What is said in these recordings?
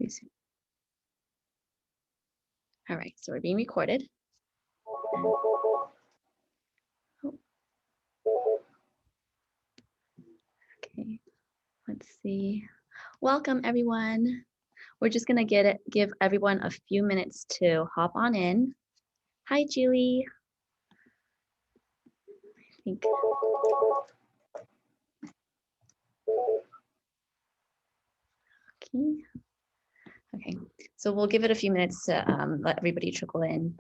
Please. All right, so we're being recorded. Oh. Okay, let's see. Welcome, everyone. We're just gonna give everyone a few minutes to hop on in. Hi, Julie. I think. Okay, so we'll give it a few minutes to let everybody trickle in.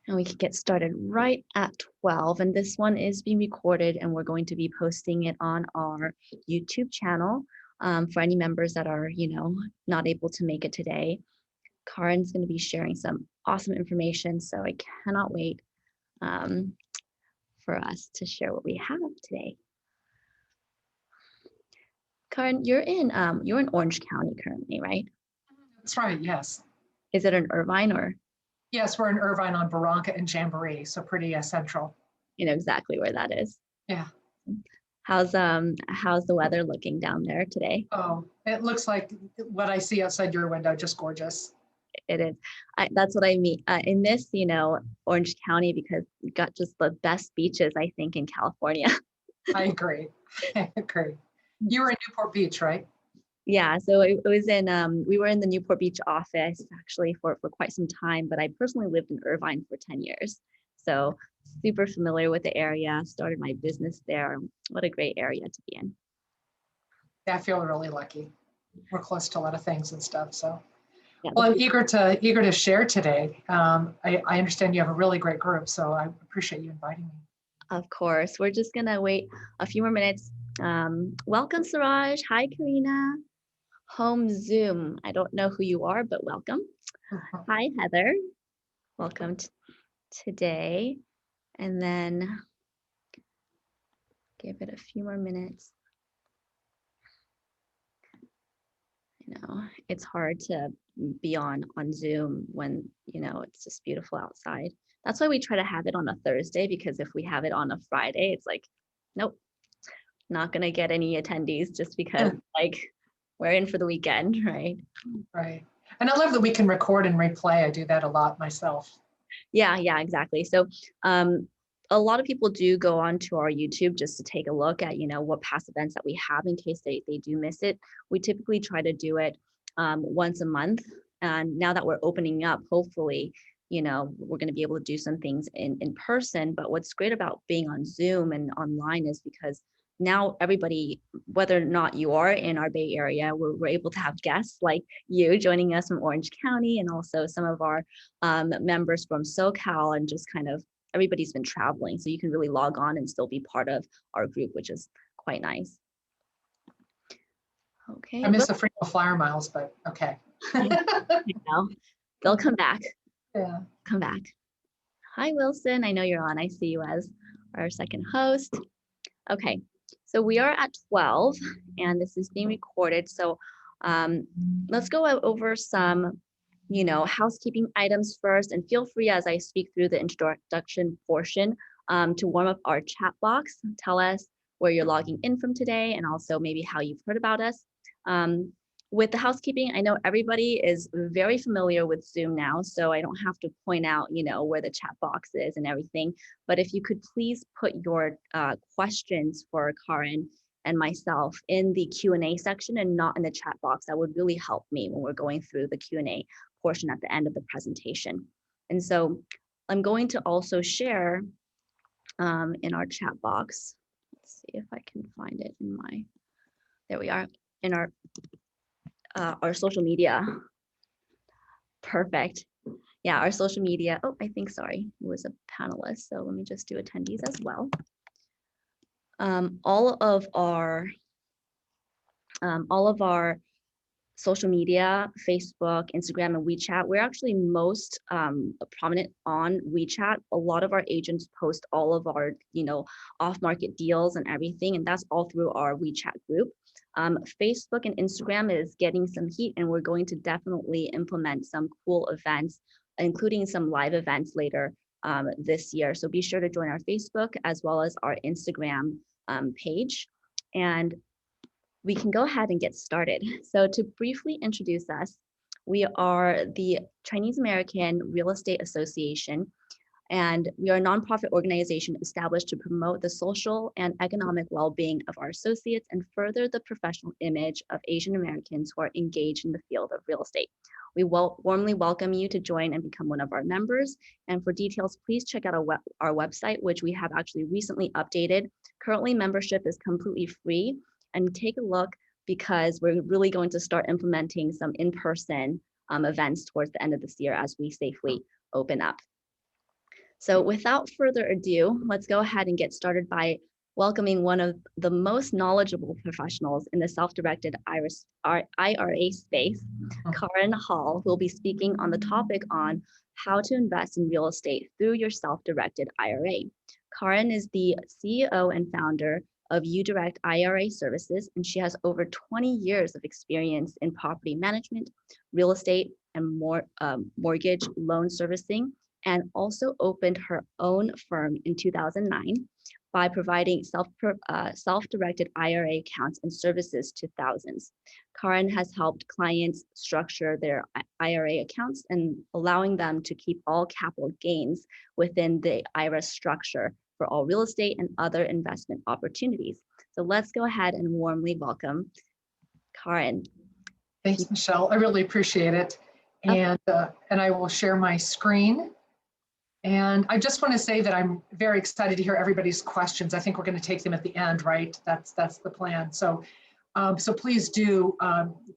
And we can get started right at 12. And this one is being recorded and we're going to be posting it on our YouTube channel for any members that are, not able to make it today. Karen's going to be sharing some awesome information. So I cannot wait for us to share what we have today. Kaaren, you're in Orange County currently, right? That's right, yes. Is it in Irvine or? Yes, we're in Irvine on Barranca and Jamboree, so pretty central. You know exactly where that is. Yeah. How's the weather looking down there today? Oh, it looks like what I see outside your window, just gorgeous. It is. That's what I mean in this, Orange County, because we got just the best beaches, I think, in California. I agree. I agree. You were in Newport Beach, right? Yeah, so it was in, we were in the Newport Beach office actually for quite some time, but I personally lived in Irvine for 10 years. So super familiar with the area, started my business there. What a great area to be in. Yeah, I feel really lucky. We're close to a lot of things and stuff, so. Yeah, well, I'm eager to share today. I understand you have a really great group, so I appreciate you inviting me. Of course, we're just gonna wait a few more minutes. Welcome, Suraj. Hi, Karina. Home Zoom. I don't know who you are, but welcome. Hi, Heather. Welcome today. And then give it a few more minutes. It's hard to be on Zoom when, it's just beautiful outside. That's why we try to have it on a Thursday, because if we have it on a Friday, it's like, nope, not gonna get any attendees just because we're in for the weekend, right? Right. And I love that we can record and replay. I do that a lot myself. Yeah, exactly. So a lot of people do go onto our YouTube just to take a look at, what past events that we have in case they do miss it. We typically try to do it once a month. And now that we're opening up, hopefully, we're going to be able to do some things in person. But what's great about being on Zoom and online is because now everybody, whether or not you are in our Bay Area, we're able to have guests like you joining us from Orange County, and also some of our members from SoCal, and just kind of everybody's been traveling. So you can really log on and still be part of our group, which is quite nice. Okay. I miss the frequent flyer miles, but okay. They'll come back. Yeah. Come back. Hi, Wilson. I know you're on. I see you as our second host. Okay. So we are at 12 and this is being recorded. So let's go over some, housekeeping items first, and feel free as I speak through the introduction portion to warm up our chat box. Tell us where you're logging in from today and also maybe how you've heard about us. With the housekeeping, I know everybody is very familiar with Zoom now, so I don't have to point out, where the chat box is and everything. But if you could please put your questions for Kaaren and myself in the Q&A section and not in the chat box, that would really help me when we're going through the Q&A portion at the end of the presentation. And so I'm going to also share in our chat box. Let's see if I can find it in my, there we are, in our social media. Perfect. Yeah, our social media. Oh, I think, sorry, it was a panelist. So let me just do attendees as well. All of our social media, Facebook, Instagram, and WeChat, we're actually most prominent on WeChat. A lot of our agents post all of our, off-market deals and everything, and that's all through our WeChat group. Facebook and Instagram is getting some heat, and we're going to definitely implement some cool events, including some live events later this year. So be sure to join our Facebook as well as our Instagram page. And we can go ahead and get started. So to briefly introduce us, we are the Chinese American Real Estate Association, and we are a nonprofit organization established to promote the social and economic well-being of our associates and further the professional image of Asian Americans who are engaged in the field of real estate. We warmly welcome you to join and become one of our members. And for details, please check out our website, which we have actually recently updated. Currently, membership is completely free, and take a look because we're really going to start implementing some in-person events towards the end of this year as we safely open up. So without further ado, let's go ahead and get started by welcoming one of the most knowledgeable professionals in the self-directed IRA space, Kaaren Hall, who will be speaking on the topic on how to invest in real estate through your self-directed IRA. Kaaren is the CEO and founder of uDirect IRA Services, and she has over 20 years of experience in property management, real estate, and mortgage loan servicing, and also opened her own firm in 2009 by providing self-directed IRA accounts and services to thousands. Kaaren has helped clients structure their IRA accounts and allowing them to keep all capital gains within the IRA structure for all real estate and other investment opportunities. So let's go ahead and warmly welcome Kaaren. Thanks, Michelle. I really appreciate it. And I will share my screen. And I just want to say that I'm very excited to hear everybody's questions. I think we're going to take them at the end, right? That's the plan. So, please do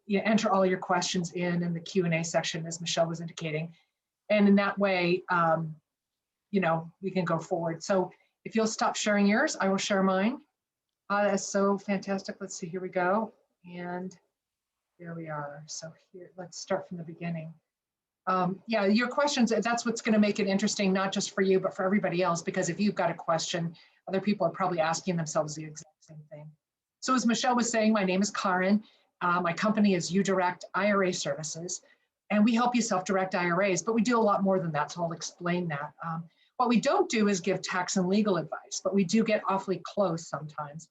enter all your questions in the Q&A section, as Michelle was indicating. And in that way, we can go forward. So if you'll stop sharing yours, I will share mine. That's so fantastic. Let's see, here we go. And here we are. So here, let's start from the beginning. Your questions, that's what's going to make it interesting, not just for you, but for everybody else, because if you've got a question, other people are probably asking themselves the exact same thing. So as Michelle was saying, my name is Kaaren. My company is uDirect IRA Services, and we help you self-direct IRAs, but we do a lot more than that, so I'll explain that. What we don't do is give tax and legal advice, but we do get awfully close sometimes.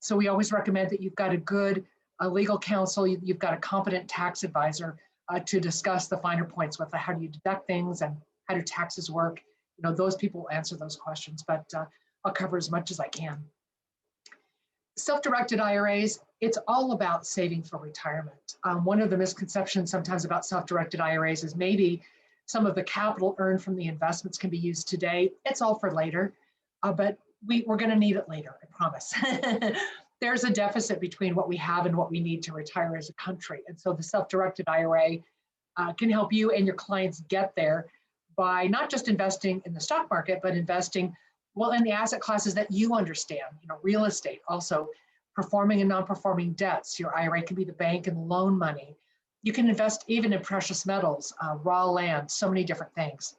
So we always recommend that you've got a good legal counsel, you've got a competent tax advisor to discuss the finer points with how do you deduct things and how do taxes work. Those people will answer those questions, but I'll cover as much as I can. Self-directed IRAs, it's all about saving for retirement. One of the misconceptions sometimes about self-directed IRAs is maybe some of the capital earned from the investments can be used today. It's all for later, but we're going to need it later, I promise. There's a deficit between what we have and what we need to retire as a country. And so the self-directed IRA can help you and your clients get there by not just investing in the stock market, but investing in the asset classes that you understand, real estate, also performing and non-performing debts. Your IRA can be the bank and loan money. You can invest even in precious metals, raw land, so many different things.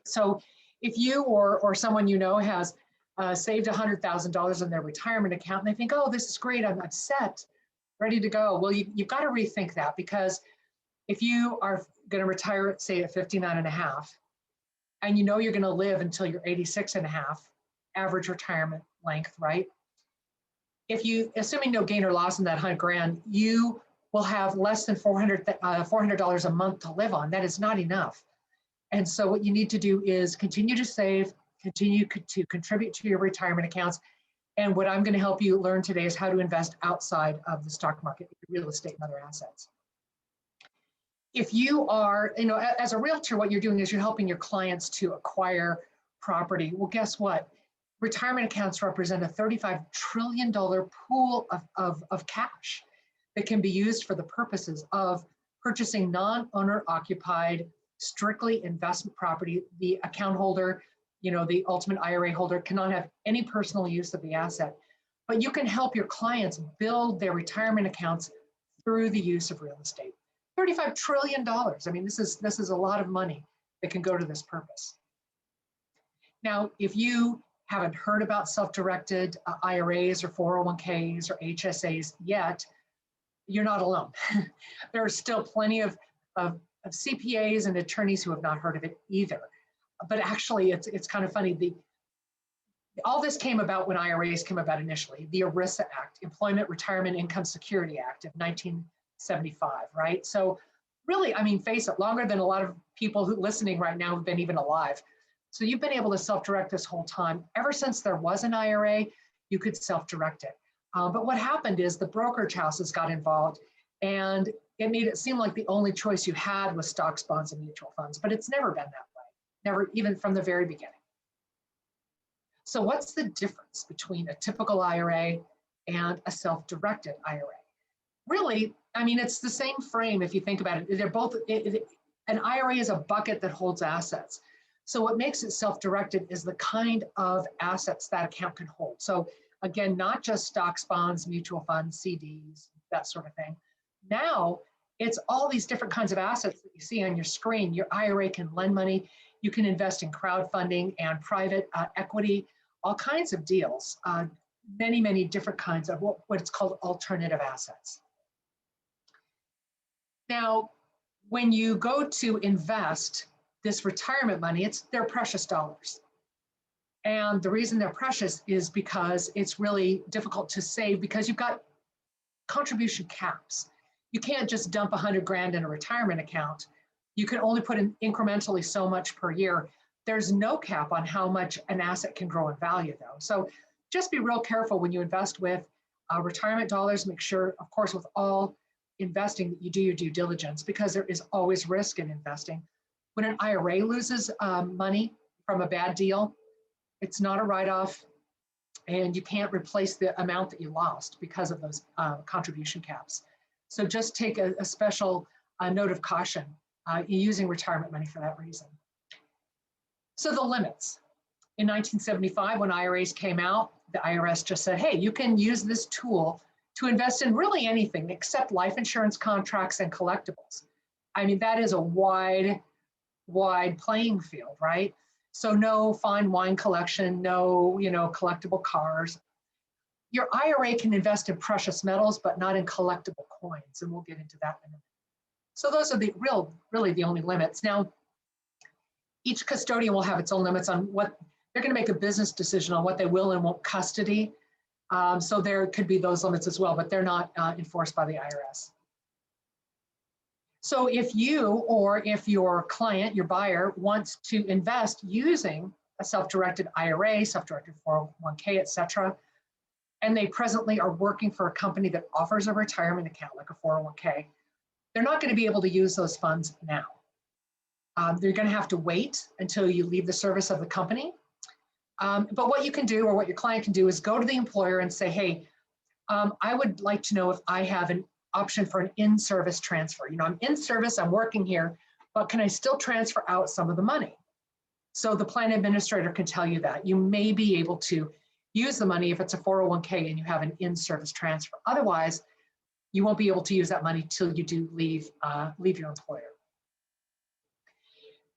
So if you or someone has saved $100,000 in their retirement account and they think, oh, this is great, I'm set, ready to go. Well, you've got to rethink that, because if you are going to retire, say at 59 and a half, and you're going to live until you're 86 and a half, average retirement length, right? Assuming no gain or loss in that $100,000, you will have less than $400 a month to live on. That is not enough. And so what you need to do is continue to save, continue to contribute to your retirement accounts. And what I'm going to help you learn today is how to invest outside of the stock market, real estate and other assets. If you are, as a realtor, what you're doing is you're helping your clients to acquire property. Well, guess what? Retirement accounts represent a $35 trillion pool of cash that can be used for the purposes of purchasing non-owner occupied, strictly investment property. The account holder, the ultimate IRA holder, cannot have any personal use of the asset, but you can help your clients build their retirement accounts through the use of real estate. $35 trillion. I mean, this is a lot of money that can go to this purpose. Now, if you haven't heard about self-directed IRAs or 401ks or HSAs yet, you're not alone. There are still plenty of CPAs and attorneys who have not heard of it either. But actually, it's kind of funny. All this came about when IRAs came about initially, the ERISA Act, Employment Retirement Income Security Act of 1975, right? So really, I mean, face it, longer than a lot of people who listening right now have been even alive. So you've been able to self-direct this whole time. Ever since there was an IRA, you could self-direct it. But what happened is the brokerage houses got involved, and it made it seem like the only choice you had was stocks, bonds, and mutual funds, but it's never been that way, never, even from the very beginning. So what's the difference between a typical IRA and a self-directed IRA? Really, I mean, it's the same frame if you think about it. They're both, an IRA is a bucket that holds assets. So what makes it self-directed is the kind of assets that account can hold. So again, not just stocks, bonds, mutual funds, CDs, that sort of thing. Now, it's all these different kinds of assets that you see on your screen. Your IRA can lend money. You can invest in crowdfunding and private equity, all kinds of deals, many, many different kinds of what's called alternative assets. Now, when you go to invest this retirement money, they're precious dollars. And the reason they're precious is because it's really difficult to save because you've got contribution caps. You can't just dump 100 grand in a retirement account. You can only put in incrementally so much per year. There's no cap on how much an asset can grow in value though. So just be real careful when you invest with retirement dollars. Make sure, of course, with all investing that you do your due diligence because there is always risk in investing. When an IRA loses money from a bad deal, it's not a write-off and you can't replace the amount that you lost because of those contribution caps. So just take a special note of caution using retirement money for that reason. So the limits. In 1975, when IRAs came out, the IRS just said, hey, you can use this tool to invest in really anything except life insurance contracts and collectibles. I mean, that is a wide playing field, right? So no fine wine collection, no, collectible cars. Your IRA can invest in precious metals, but not in collectible coins, and we'll get into that in a minute. So those are really the only limits. Now, each custodian will have its own limits on what they're going to make a business decision on what they will and won't custody. So there could be those limits as well, but they're not enforced by the IRS. So if you or if your client, your buyer, wants to invest using a self-directed IRA, self-directed 401k, et cetera, and they presently are working for a company that offers a retirement account like a 401k, they're not going to be able to use those funds now. They're going to have to wait until you leave the service of the company. But what you can do, or what your client can do, is go to the employer and say, hey, I would like to know if I have an option for an in-service transfer. I'm in service, I'm working here, but can I still transfer out some of the money? So the plan administrator can tell you that. You may be able to use the money if it's a 401k and you have an in-service transfer. Otherwise, you won't be able to use that money till you do leave your employer.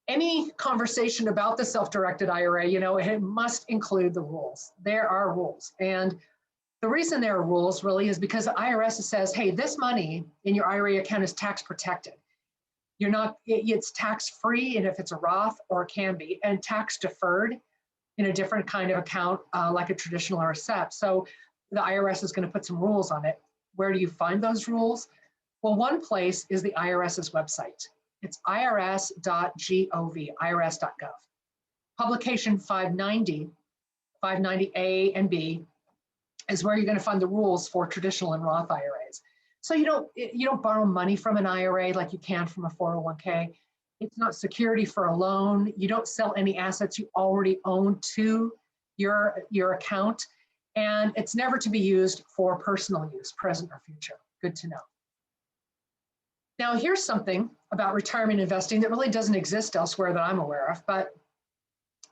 Any conversation about the self-directed IRA, it must include the rules. There are rules. And the reason there are rules really is because the IRS says, hey, this money in your IRA account is tax protected. It's tax free, and if it's a Roth, or it can be, and tax deferred in a different kind of account, like a traditional or a SEP. So the IRS is going to put some rules on it. Where do you find those rules? Well, one place is the IRS's website. It's irs.gov, irs.gov. Publication 590A and B is where you're going to find the rules for traditional and Roth IRAs. So you don't borrow money from an IRA like you can from a 401k. It's not security for a loan. You don't sell any assets you already own to your account. And it's never to be used for personal use, present or future. Good to know. Now, here's something about retirement investing that really doesn't exist elsewhere that I'm aware of, but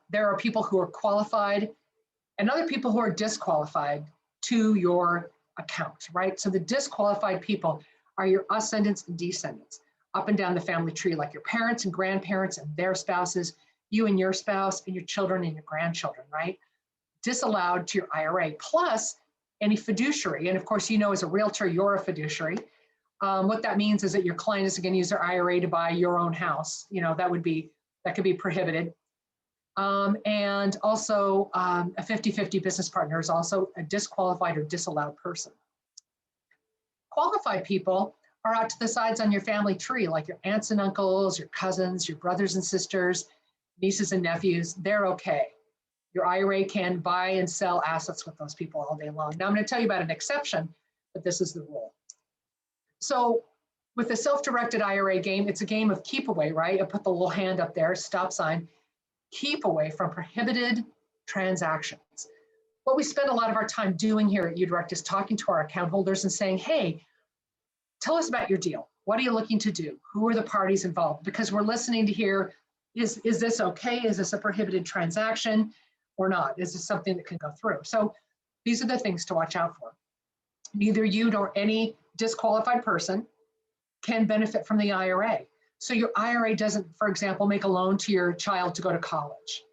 there are people who are qualified and other people who are disqualified to your account, right? So the disqualified people are your ascendants and descendants up and down the family tree, like your parents and grandparents and their spouses, you and your spouse and your children and your grandchildren, right? Disallowed to your IRA, plus any fiduciary. And of course, as a realtor, you're a fiduciary. What that means is that your client is going to use their IRA to buy your own house. That could be prohibited. And also a 50-50 business partner is also a disqualified or disallowed person. Qualified people are out to the sides on your family tree, like your aunts and uncles, your cousins, your brothers and sisters, nieces and nephews. They're okay. Your IRA can buy and sell assets with those people all day long. Now I'm going to tell you about an exception, but this is the rule. So with the self-directed IRA game, it's a game of keep away, right? I put the little hand up there, stop sign. Keep away from prohibited transactions. What we spend a lot of our time doing here at uDirect is talking to our account holders and saying, hey, tell us about your deal. What are you looking to do? Who are the parties involved? Because we're listening to hear, is this okay? Is this a prohibited transaction or not? Is this something that can go through? So these are the things to watch out for. Neither you nor any disqualified person can benefit from the IRA. So your IRA doesn't, for example, make a loan to your child to go to college.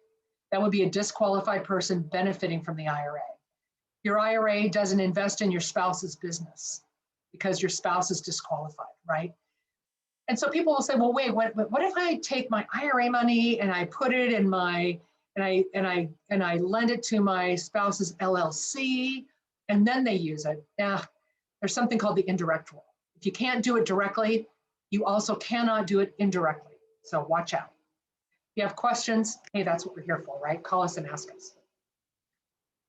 That would be a disqualified person benefiting from the IRA. Your IRA doesn't invest in your spouse's business because your spouse is disqualified, right? And so people will say, well, wait, what if I take my IRA money and I put it in my, and I lend it to my spouse's LLC, and then they use it? Yeah, there's something called the indirect rule. If you can't do it directly, you also cannot do it indirectly. So watch out. If you have questions, hey, that's what we're here for, right? Call us and ask us.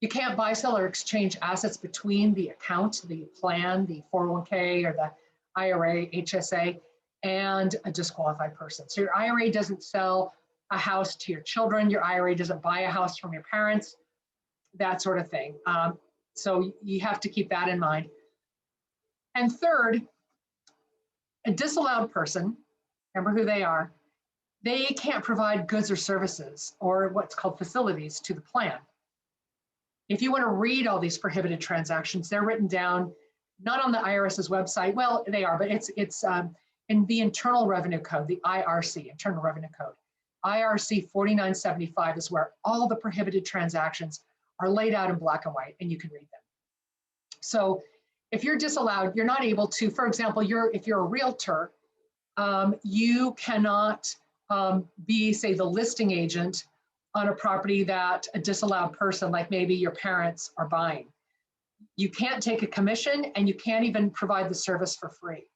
You can't buy, sell, or exchange assets between the account, the plan, the 401k, or the IRA, HSA, and a disqualified person. So your IRA doesn't sell a house to your children. Your IRA doesn't buy a house from your parents, that sort of thing. So you have to keep that in mind. And third, a disallowed person, remember who they are, they can't provide goods or services or what's called facilities to the plan. If you want to read all these prohibited transactions, they're written down not on the IRS's website. Well, they are, but it's in the Internal Revenue Code, the IRC, Internal Revenue Code. IRC 4975 is where all the prohibited transactions are laid out in black and white, and you can read them. So if you're disallowed, you're not able to, for example, if you're a realtor, you cannot be, say, the listing agent on a property that a disallowed person, like maybe your parents, are buying. You can't take a commission, and you can't even provide the service for free.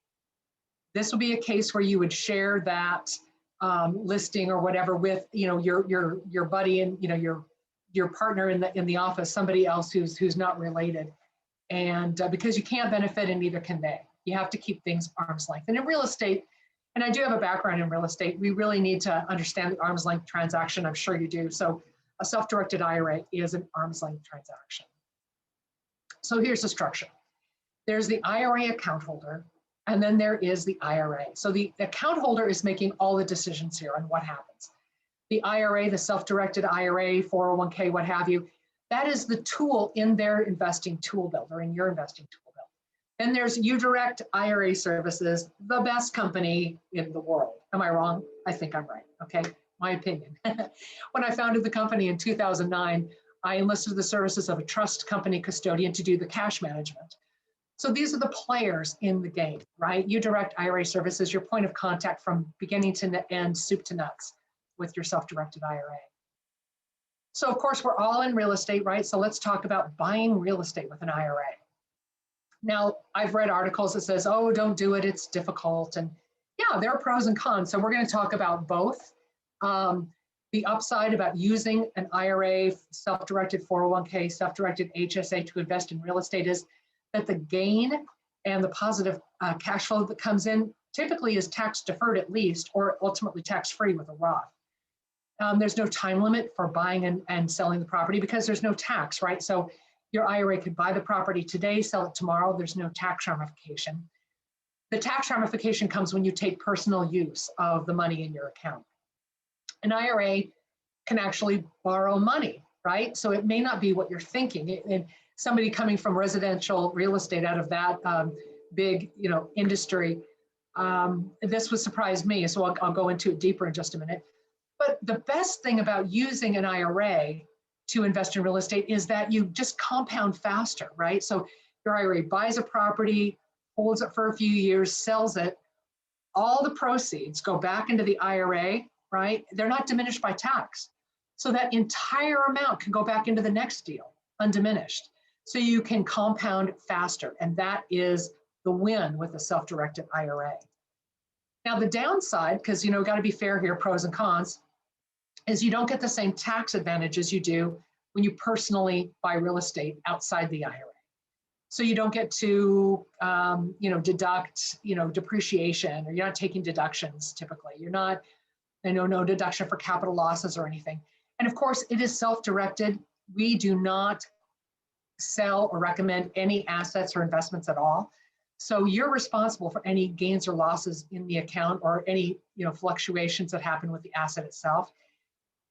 This will be a case where you would share that listing or whatever with, your buddy and your partner in the office, somebody else who's not related. And because you can't benefit, and neither can they. You have to keep things arm's length. And in real estate, and I do have a background in real estate, we really need to understand the arm's length transaction. I'm sure you do. So a self-directed IRA is an arm's length transaction. So here's the structure. There's the IRA account holder, and then there is the IRA. So the account holder is making all the decisions here on what happens. The IRA, the self-directed IRA, 401k, what have you, that is the tool in their investing tool belt, or in your investing tool belt. Then there's uDirect IRA Services, the best company in the world. Am I wrong? I think I'm right, okay? My opinion. When I founded the company in 2009, I enlisted the services of a trust company custodian to do the cash management. So these are the players in the game, right? uDirect IRA Services, your point of contact from beginning to end, soup to nuts, with your self-directed IRA. So of course, we're all in real estate, right? So let's talk about buying real estate with an IRA. Now, I've read articles that says, oh, don't do it, it's difficult. And yeah, there are pros and cons. So we're going to talk about both. The upside about using an IRA, self-directed 401k, self-directed HSA to invest in real estate is that the gain and the positive cash flow that comes in typically is tax deferred at least, or ultimately tax-free with a Roth. There's no time limit for buying and selling the property because there's no tax, right? So your IRA could buy the property today, sell it tomorrow. There's no tax ramification. The tax ramification comes when you take personal use of the money in your account. An IRA can actually borrow money, right? So it may not be what you're thinking. And somebody coming from residential real estate out of that big, industry, this would surprise me. So I'll go into it deeper in just a minute. But the best thing about using an IRA to invest in real estate is that you just compound faster, right? So your IRA buys a property, holds it for a few years, sells it. All the proceeds go back into the IRA, right? They're not diminished by tax. So that entire amount can go back into the next deal, undiminished. So you can compound faster. And that is the win with a self-directed IRA. Now the downside, because got to be fair here, pros and cons, is you don't get the same tax advantages you do when you personally buy real estate outside the IRA. So you don't get to, deduct, depreciation, or you're not taking deductions typically. You're not, no deduction for capital losses or anything. And of course, it is self-directed. We do not sell or recommend any assets or investments at all. So you're responsible for any gains or losses in the account or any fluctuations that happen with the asset itself.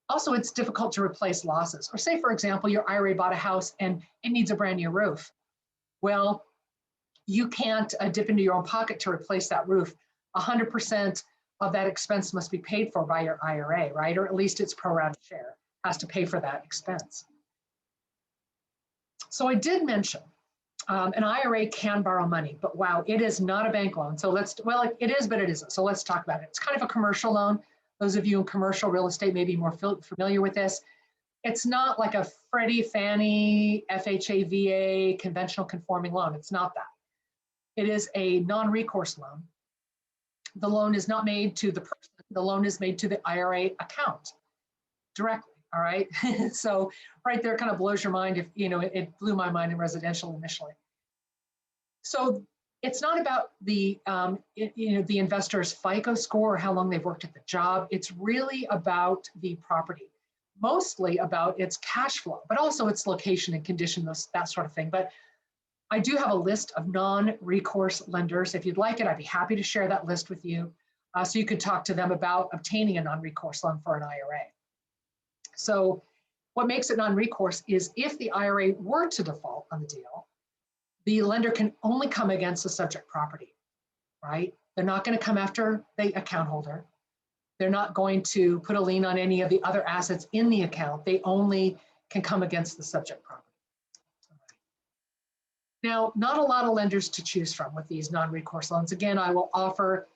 Also, it's difficult to replace losses. Or say, for example, your IRA bought a house and it needs a brand new roof. Well, you can't dip into your own pocket to replace that roof. 100% of that expense must be paid for by your IRA, right? Or at least its pro rata share has to pay for that expense. So I did mention an IRA can borrow money, but wow, it is not a bank loan. So it is, but it isn't. So let's talk about it. It's kind of a commercial loan. Those of you in commercial real estate may be more familiar with this. It's not like a Freddie, Fannie, FHA, VA, conventional conforming loan. It's not that. It is a non-recourse loan. The loan is not made to the person. The loan is made to the IRA account directly, all right? So right there kind of blows your mind if, it blew my mind in residential initially. So it's not about the investor's FICO score or how long they've worked at the job. It's really about the property, mostly about its cash flow, but also its location and condition, that sort of thing. But I do have a list of non-recourse lenders. If you'd like it, I'd be happy to share that list with you so you could talk to them about obtaining a non-recourse loan for an IRA. So what makes it non-recourse is if the IRA were to default on the deal, the lender can only come against the subject property, right? They're not going to come after the account holder. They're not going to put a lien on any of the other assets in the account. They only can come against the subject property. Now, not a lot of lenders to choose from with these non-recourse loans. Again, I will offer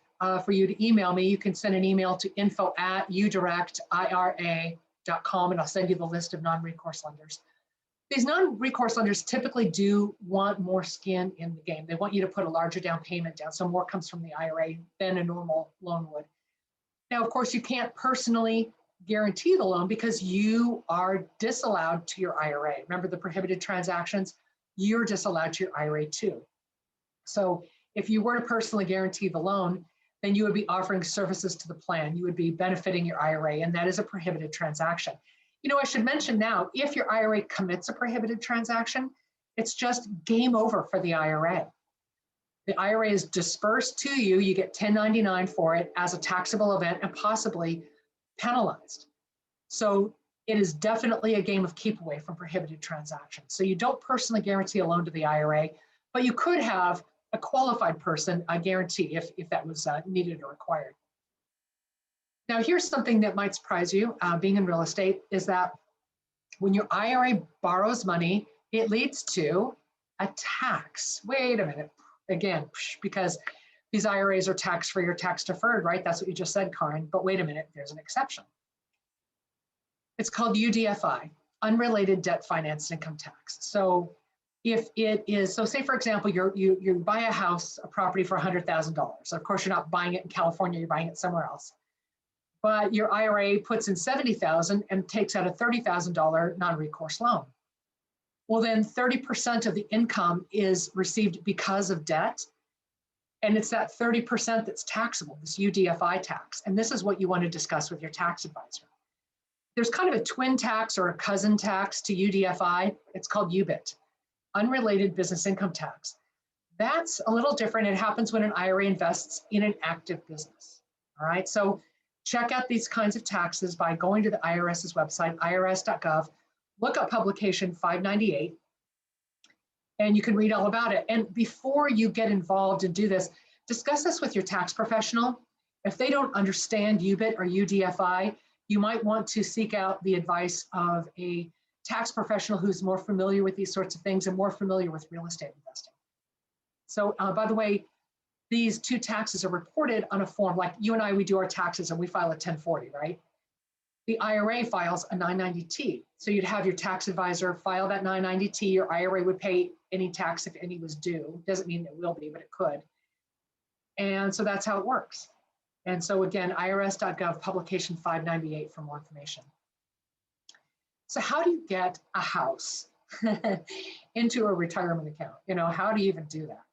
for you to email me. You can send an email to info@uDirectIRA.com, and I'll send you the list of non-recourse lenders. These non-recourse lenders typically do want more skin in the game. They want you to put a larger down payment down, so more comes from the IRA than a normal loan would. Now, of course, you can't personally guarantee the loan because you are disallowed to your IRA. Remember the prohibited transactions? You're disallowed to your IRA too. So if you were to personally guarantee the loan, then you would be offering services to the plan. You would be benefiting your IRA, and that is a prohibited transaction. I should mention now, if your IRA commits a prohibited transaction, it's just game over for the IRA. The IRA is dispersed to you. You get 1099 for it as a taxable event and possibly penalized. So it is definitely a game of keep away from prohibited transactions. So you don't personally guarantee a loan to the IRA, but you could have a qualified person guarantee if that was needed or required. Now, here's something that might surprise you, being in real estate, is that when your IRA borrows money, it leads to a tax. Wait a minute. Again, because these IRAs are tax-free or tax-deferred, right? That's what you just said, Kaaren. But wait a minute, there's an exception. It's called UDFI, Unrelated Debt Financed Income Tax. So if it is, so say for example, you buy a house, a property for $100,000. Of course, you're not buying it in California, you're buying it somewhere else. But your IRA puts in $70,000 and takes out a $30,000 non-recourse loan. Well, then 30% of the income is received because of debt. And it's that 30% that's taxable, this UDFI tax. And this is what you want to discuss with your tax advisor. There's kind of a twin tax or a cousin tax to UDFI. It's called UBIT, Unrelated Business Income Tax. That's a little different. It happens when an IRA invests in an active business. All right, so check out these kinds of taxes by going to the IRS's website, irs.gov, look up publication 598, and you can read all about it. And before you get involved and do this, discuss this with your tax professional. If they don't understand UBIT or UDFI, you might want to seek out the advice of a tax professional who's more familiar with these sorts of things and more familiar with real estate investing. So by the way, these two taxes are reported on a form like you and I, we do our taxes and we file a 1040, right? The IRA files a 990T. So you'd have your tax advisor file that 990T. Your IRA would pay any tax if any was due. Doesn't mean it will be, but it could. And so that's how it works. And so again, irs.gov publication 598 for more information. So how do you get a house into a retirement account? You know, how do you even do that?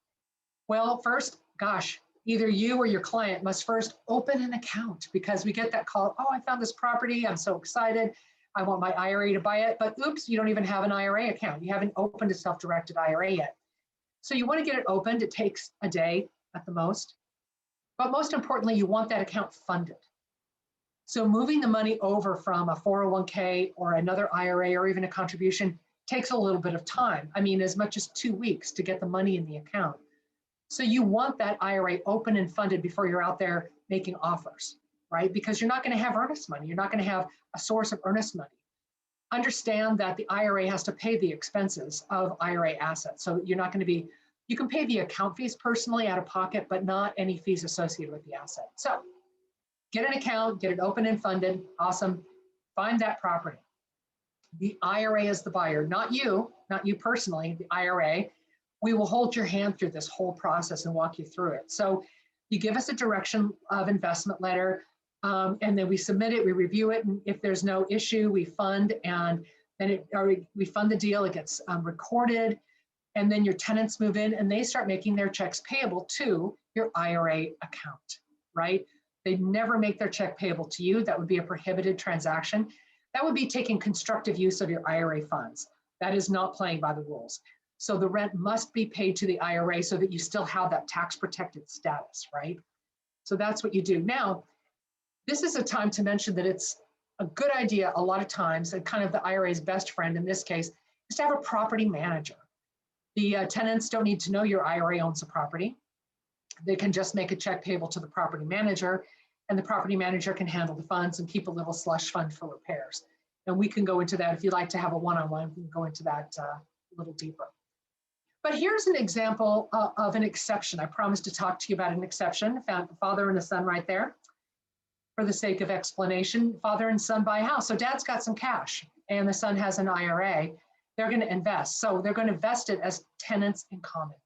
Well, first, gosh, either you or your client must first open an account, because we get that call, oh, I found this property, I'm so excited, I want my IRA to buy it, but oops, you don't even have an IRA account. You haven't opened a self-directed IRA yet. So you want to get it opened. It takes a day at the most. But most importantly, you want that account funded. So moving the money over from a 401k or another IRA or even a contribution takes a little bit of time. I mean, as much as 2 weeks to get the money in the account. So you want that IRA open and funded before you're out there making offers, right? Because you're not going to have earnest money. You're not going to have a source of earnest money. Understand that the IRA has to pay the expenses of IRA assets. So you're not going to be, you can pay the account fees personally out of pocket, but not any fees associated with the asset. So get an account, get it open and funded. Awesome. Find that property. The IRA is the buyer, not you personally, the IRA. We will hold your hand through this whole process and walk you through it. So you give us a direction of investment letter, and then we submit it, we review it, and if there's no issue, we fund, and then we fund the deal, it gets recorded, and then your tenants move in and they start making their checks payable to your IRA account, right? They never make their check payable to you. That would be a prohibited transaction. That would be taking constructive use of your IRA funds. That is not playing by the rules. So the rent must be paid to the IRA so that you still have that tax protected status, right? So that's what you do. Now, this is a time to mention that it's a good idea a lot of times, and kind of the IRA's best friend in this case, is to have a property manager. The tenants don't need to know your IRA owns the property. They can just make a check payable to the property manager, and the property manager can handle the funds and keep a little slush fund for repairs. And we can go into that. If you'd like to have a one-on-one, we can go into that a little deeper. But here's an example of an exception. I promised to talk to you about an exception. Found a father and a son right there. For the sake of explanation, father and son buy a house. So dad's got some cash and the son has an IRA. They're going to invest. So they're going to vest it as tenants in common.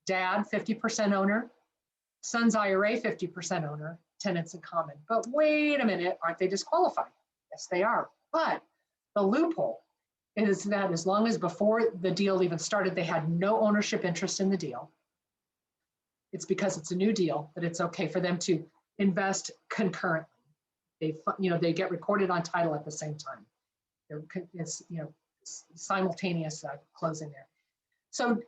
Dad, 50% owner, son's IRA, 50% owner, tenants in common. But wait a minute, aren't they disqualified? Yes, they are. But the loophole is that as long as before the deal even started, they had no ownership interest in the deal, it's because it's a new deal that it's okay for them to invest concurrently. They get recorded on title at the same time. It's simultaneous closing there. So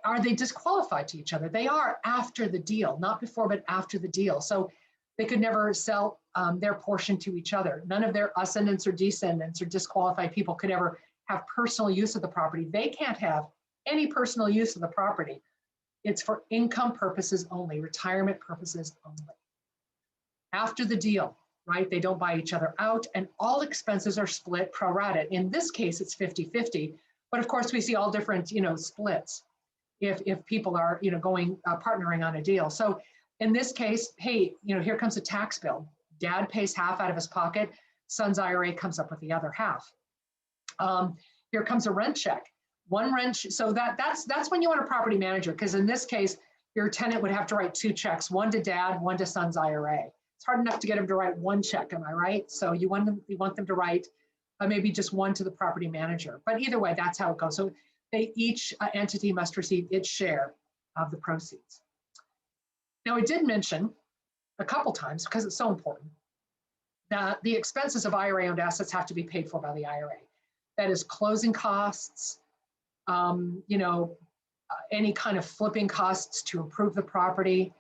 are they disqualified to each other? They are after the deal, not before, but after the deal. So they could never sell their portion to each other. None of their ascendants or descendants or disqualified people could ever have personal use of the property. They can't have any personal use of the property. It's for income purposes only, retirement purposes only. After the deal, right, they don't buy each other out, and all expenses are split pro rata. In this case, it's 50-50, but of course we see all different, splits if people are, going partnering on a deal. So in this case, hey, here comes a tax bill. Dad pays half out of his pocket, son's IRA comes up with the other half. Here comes a rent check. One rent, so that's when you want a property manager, because in this case, your tenant would have to write 2 checks, one to dad, one to son's IRA. It's hard enough to get them to write 1 check, am I right? So you want them to write maybe just 1 to the property manager. But either way, that's how it goes. So each entity must receive its share of the proceeds. Now, I did mention a couple times, because it's so important, that the expenses of IRA-owned assets have to be paid for by the IRA. That is closing costs, any kind of flipping costs to improve the property,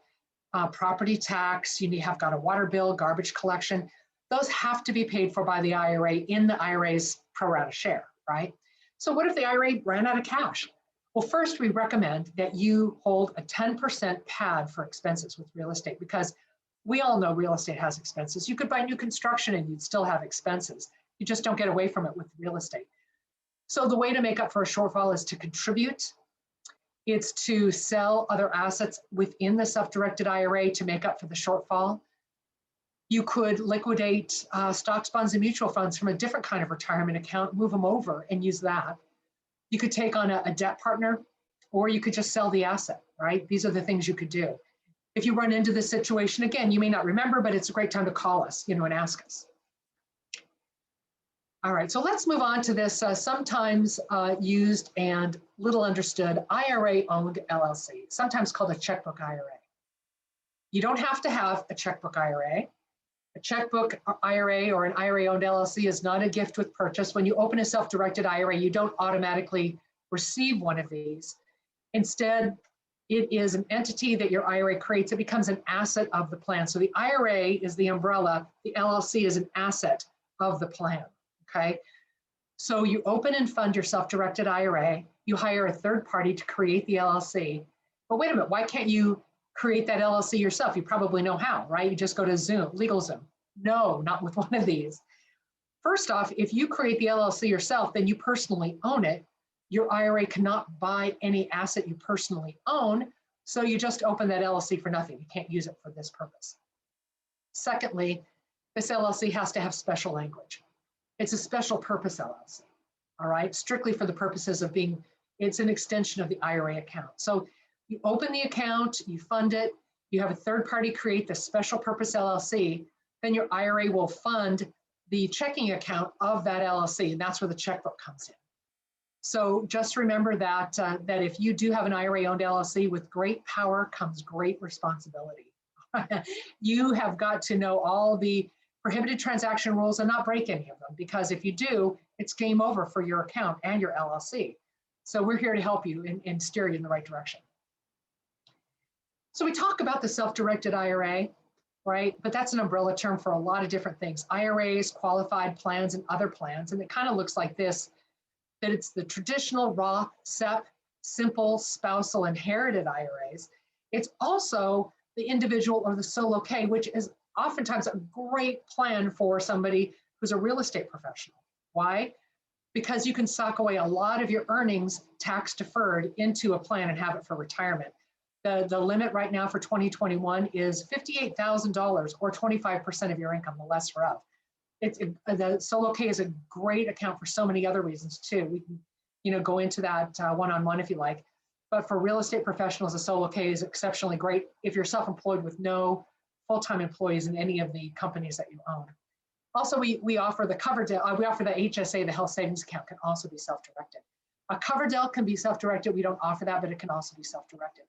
property tax, you have got a water bill, garbage collection. Those have to be paid for by the IRA in the IRA's pro rata share, right? So what if the IRA ran out of cash? Well, first we recommend that you hold a 10% pad for expenses with real estate, because we all know real estate has expenses. You could buy new construction and you'd still have expenses. You just don't get away from it with real estate. So the way to make up for a shortfall is to contribute. It's to sell other assets within the self-directed IRA to make up for the shortfall. You could liquidate stocks, bonds, and mutual funds from a different kind of retirement account, move them over and use that. You could take on a debt partner, or you could just sell the asset, right? These are the things you could do. If you run into this situation, again, you may not remember, but it's a great time to call us, and ask us. All right, so let's move on to this sometimes used and little understood IRA-owned LLC, sometimes called a checkbook IRA. You don't have to have a checkbook IRA. A checkbook IRA or an IRA-owned LLC is not a gift with purchase. When you open a self-directed IRA, you don't automatically receive one of these. Instead, it is an entity that your IRA creates. It becomes an asset of the plan. So the IRA is the umbrella. The LLC is an asset of the plan, okay? So you open and fund your self-directed IRA. You hire a third party to create the LLC. But wait a minute, why can't you create that LLC yourself? You probably know how, right? You just go to Zoom, LegalZoom. No, not with one of these. First off, if you create the LLC yourself, then you personally own it. Your IRA cannot buy any asset you personally own, so you just open that LLC for nothing. You can't use it for this purpose. Secondly, this LLC has to have special language. It's a special purpose LLC, all right? Strictly for the purposes of being, it's an extension of the IRA account. So you open the account, you fund it, you have a third party create the special purpose LLC, then your IRA will fund the checking account of that LLC, and that's where the checkbook comes in. So just remember that, that if you do have an IRA-owned LLC, with great power comes great responsibility. You have got to know all the prohibited transaction rules and not break any of them, because if you do, it's game over for your account and your LLC. So we're here to help you and steer you in the right direction. So we talk about the self-directed IRA, right? But that's an umbrella term for a lot of different things: IRAs, qualified plans, and other plans. And it kind of looks like this, that it's the traditional Roth, SEP, simple spousal inherited IRAs. It's also the individual or the solo K, which is oftentimes a great plan for somebody who's a real estate professional. Why? Because you can sock away a lot of your earnings tax deferred into a plan and have it for retirement. The limit right now for 2021 is $58,000 or 25% of your income, the lesser of. The solo K is a great account for so many other reasons too. We can, go into that one-on-one if you like. But for real estate professionals, a solo K is exceptionally great if you're self-employed with no full-time employees in any of the companies that you own. Also, we offer the CoverDel. We offer the HSA, the health savings account, can also be self-directed. A CoverDel can be self-directed. We don't offer that, but it can also be self-directed.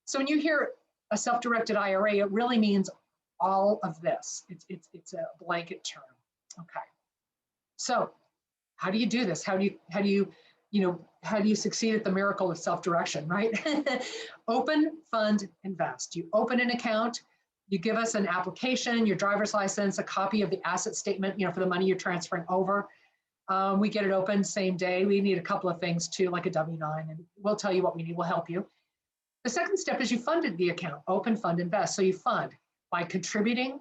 So when you hear a self-directed IRA, it really means all of this. It's a blanket term. Okay. So how do you do this? How do you succeed at the miracle of self-direction, right? Open, fund, invest. You open an account, you give us an application, your driver's license, a copy of the asset statement, for the money you're transferring over. We get it open same day. We need a couple of things too, like a W-9, and we'll tell you what we need. We'll help you. The second step is you funded the account, open, fund, invest. So you fund by contributing,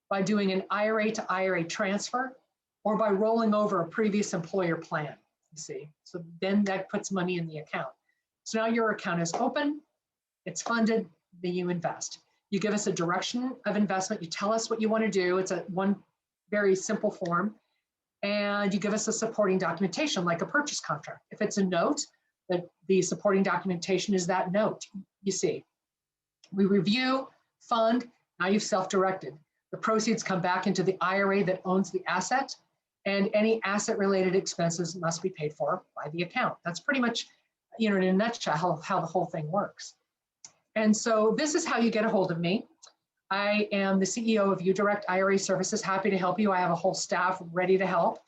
by doing an IRA to IRA transfer, or by rolling over a previous employer plan, you see. So then that puts money in the account. So now your account is open, it's funded, then you invest. You give us a direction of investment, you tell us what you want to do. It's one very simple form. And you give us a supporting documentation, like a purchase contract. If it's a note, the supporting documentation is that note, you see. We review, fund, now you've self-directed. The proceeds come back into the IRA that owns the asset, and any asset-related expenses must be paid for by the account. That's pretty much, in a nutshell, how the whole thing works. And so this is how you get a hold of me. I am the CEO of uDirect IRA Services, happy to help you. I have a whole staff ready to help,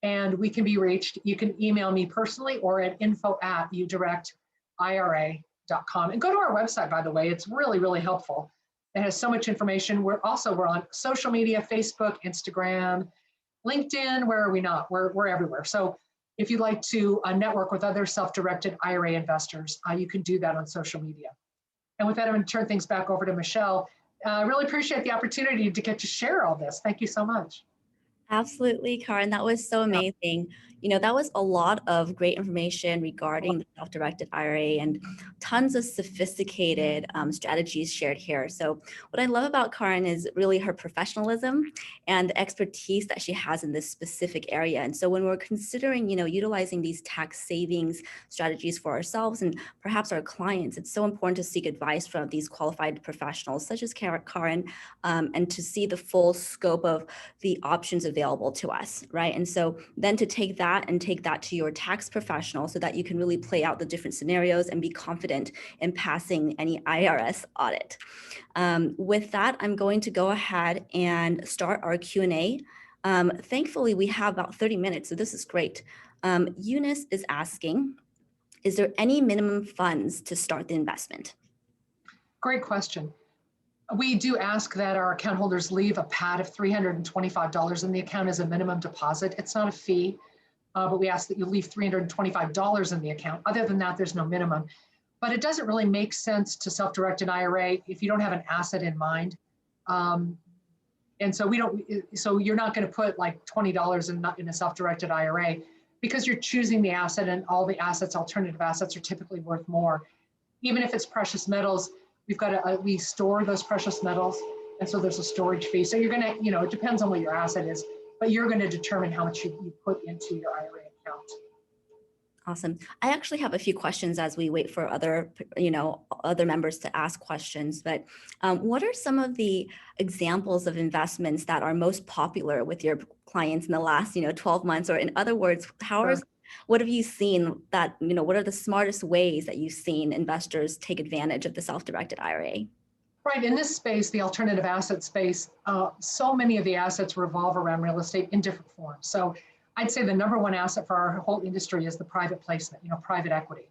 and we can be reached. You can email me personally or at info@udirectira.com. And go to our website, by the way. It's really, really helpful. It has so much information. We're on social media, Facebook, Instagram, LinkedIn. Where are we not? We're everywhere. So if you'd like to network with other self-directed IRA investors, you can do that on social media. And with that, I'm going to turn things back over to Michelle. I really appreciate the opportunity to get to share all this. Thank you so much. Absolutely, Kaaren. That was so Yeah. amazing. That was a lot of great information regarding the self-directed IRA and tons of sophisticated strategies shared here. So what I love about Kaaren is really her professionalism and the expertise that she has in this specific area. And so when we're considering, utilizing these tax savings strategies for ourselves and perhaps our clients, it's so important to seek advice from these qualified professionals such as Kaaren, and to see the full scope of the options available to us, right? And so then to take that to your tax professional so that you can really play out the different scenarios and be confident in passing any IRS audit. With that, I'm going to go ahead and start our Q&A. Thankfully, we have about 30 minutes, so this is great. Eunice is asking, is there any minimum funds to start the investment? Great question. We do ask that our account holders leave a pad of $325 in the account as a minimum deposit. It's not a fee, but we ask that you leave $325 in the account. Other than that, there's no minimum. But it doesn't really make sense to self-direct an IRA if you don't have an asset in mind. And so you're not going to put like $20 in a self-directed IRA because you're choosing the asset, and all the assets, alternative assets, are typically worth more. Even if it's precious metals, we store those precious metals, and so there's a storage fee. So you're gonna, it depends on what your asset is, but you're gonna determine how much you put into your IRA account. Awesome. I actually have a few questions as we wait for other members to ask questions, but what are some of the examples of investments that are most popular with your clients in the last, 12 months? Or in other words, what have you seen that, what are the smartest ways that you've seen investors take advantage of the self-directed IRA? Right, in this space, the alternative asset space, so many of the assets revolve around real estate in different forms. So I'd say the number one asset for our whole industry is the private placement, private equity.